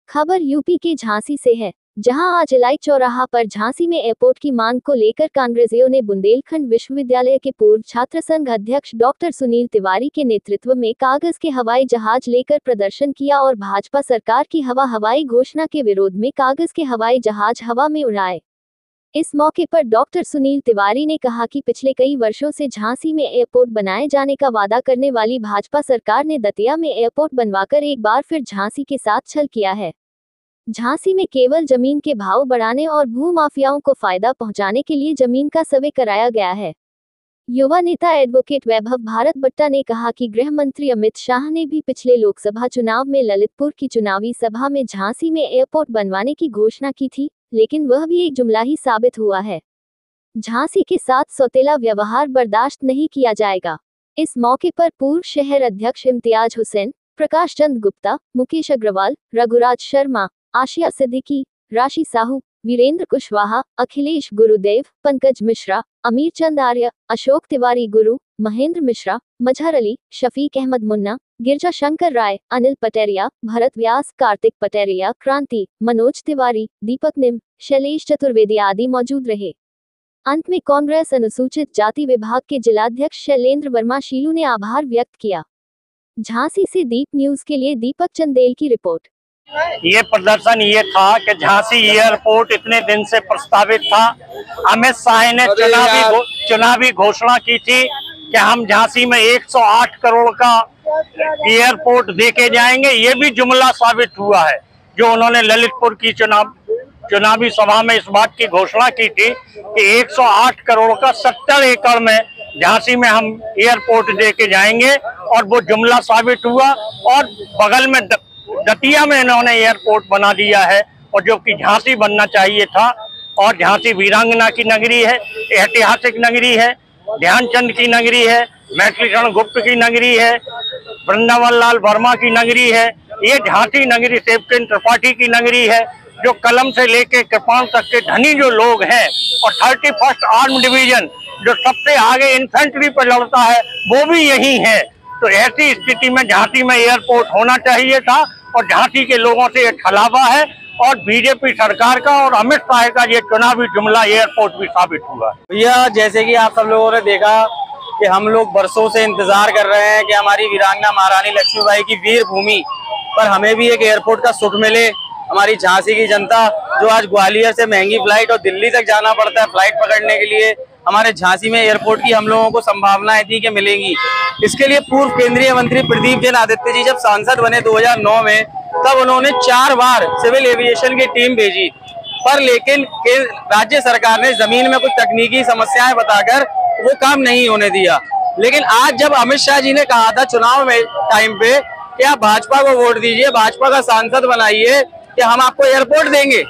खबर यूपी के झांसी से है, जहां आज इलाई चौराहा पर झांसी में एयरपोर्ट की मांग को लेकर कांग्रेसियों ने बुंदेलखंड विश्वविद्यालय के पूर्व छात्र संघ अध्यक्ष डॉक्टर सुनील तिवारी के नेतृत्व में कागज के हवाई जहाज लेकर प्रदर्शन किया और भाजपा सरकार की हवाई घोषणा के विरोध में कागज के हवाई जहाज हवा में उड़ाए। इस मौके पर डॉक्टर सुनील तिवारी ने कहा कि पिछले कई वर्षों से झांसी में एयरपोर्ट बनाए जाने का वादा करने वाली भाजपा सरकार ने दतिया में एयरपोर्ट बनवाकर एक बार फिर झांसी के साथ छल किया है। झांसी में केवल जमीन के भाव बढ़ाने और भूमाफियाओं को फायदा पहुंचाने के लिए जमीन का सर्वे कराया गया है। युवा नेता एडवोकेट वैभव भारत बट्टा ने कहा कि गृह मंत्री अमित शाह ने भी पिछले लोकसभा चुनाव में ललितपुर की चुनावी सभा में झांसी में एयरपोर्ट बनवाने की घोषणा की थी, लेकिन वह भी एक जुमला ही साबित हुआ है। झांसी के साथ सौतेला व्यवहार बर्दाश्त नहीं किया जाएगा। इस मौके पर पूर्व शहर अध्यक्ष इम्तियाज हुसैन, प्रकाश चंद गुप्ता, मुकेश अग्रवाल, रघुराज शर्मा, आशिया सिद्दीकी, राशि साहू, वीरेंद्र कुशवाहा, अखिलेश गुरुदेव, पंकज मिश्रा, अमीर चंद आर्य, अशोक तिवारी गुरु, महेंद्र मिश्रा, मजहर अली, शफीक अहमद मुन्ना, गिरजा शंकर राय, अनिल पटेरिया, भरत व्यास, कार्तिक पटेरिया, क्रांति, मनोज तिवारी, दीपक निम, शैलेश चतुर्वेदी आदि मौजूद रहे। अंत में कांग्रेस अनुसूचित जाति विभाग के जिलाध्यक्ष शैलेंद्र वर्मा शीलू ने आभार व्यक्त किया। झांसी से दीप न्यूज के लिए दीपक चंदेल की रिपोर्ट। ये प्रदर्शन ये था कि झांसी एयरपोर्ट इतने दिन से प्रस्तावित था। अमित शाह ने चुनावी घोषणा की थी कि हम झांसी में 108 करोड़ का एयरपोर्ट देके जाएंगे। ये भी जुमला साबित हुआ है। जो उन्होंने ललितपुर की चुनावी सभा में इस बात की घोषणा की थी कि 108 करोड़ का 70 एकड़ में झांसी में हम एयरपोर्ट देके जाएंगे, और वो जुमला साबित हुआ। और बगल में दतिया में इन्होंने एयरपोर्ट बना दिया है, और जो कि झांसी बनना चाहिए था। और झांसी वीरांगना की नगरी है, ऐतिहासिक नगरी है, ध्यानचंद की नगरी है, मैथिलीशरण गुप्त की नगरी है, वृंदावन लाल वर्मा की नगरी है। ये झांसी नगरी शिवकेंद्र त्रिपाठी की नगरी है, जो कलम से लेके कृपाण तक के धनी जो लोग हैं। और 31st आर्म डिवीजन जो सबसे आगे इन्फेंट्री पर लड़ता है, वो भी यही है। तो ऐसी स्थिति में झांसी में एयरपोर्ट होना चाहिए था, और झांसी के लोगों से ये छलावा है। और बीजेपी सरकार का और अमित शाह का ये चुनावी जुमला एयरपोर्ट भी साबित हुआ। भैया, जैसे कि आप सब लोगों ने देखा कि हम लोग बरसों से इंतजार कर रहे हैं कि हमारी वीरांगना महारानी लक्ष्मीबाई की वीर भूमि पर हमें भी एक एयरपोर्ट का सुख मिले। हमारी झांसी की जनता जो आज ग्वालियर से महंगी फ्लाइट और दिल्ली तक जाना पड़ता है फ्लाइट पकड़ने के लिए, हमारे झांसी में एयरपोर्ट की हम लोगों को संभावनाएं थी कि मिलेंगी। इसके लिए पूर्व केंद्रीय मंत्री प्रदीप जैन आदित्य जी जब सांसद बने 2009 में, तब उन्होंने 4 बार सिविल एविएशन की टीम भेजी, पर लेकिन राज्य सरकार ने जमीन में कुछ तकनीकी समस्याएं बताकर वो काम नहीं होने दिया। लेकिन आज जब अमित शाह जी ने कहा था चुनाव में टाइम पे कि आप भाजपा को वोट दीजिए, भाजपा का सांसद बनाइए, कि हम आपको एयरपोर्ट देंगे,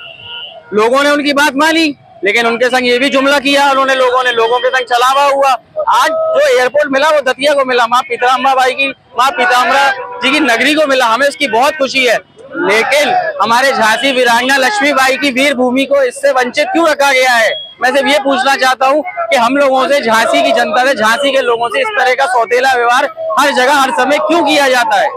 लोगों ने उनकी बात मानी। लेकिन उनके संग ये भी जुमला किया उन्होंने, लोगों के संग छलावा हुआ। आज जो एयरपोर्ट मिला वो दतिया को मिला, माँ पीताम्बरा जी की नगरी को मिला। हमें इसकी बहुत खुशी है। लेकिन हमारे झांसी वीरांगना लक्ष्मीबाई की वीर भूमि को इससे वंचित क्यों रखा गया है? मैं सिर्फ ये पूछना चाहता हूँ कि हम लोगों से, झांसी की जनता से, झांसी के लोगों से इस तरह का सौतेला व्यवहार हर जगह हर समय क्यों किया जाता है?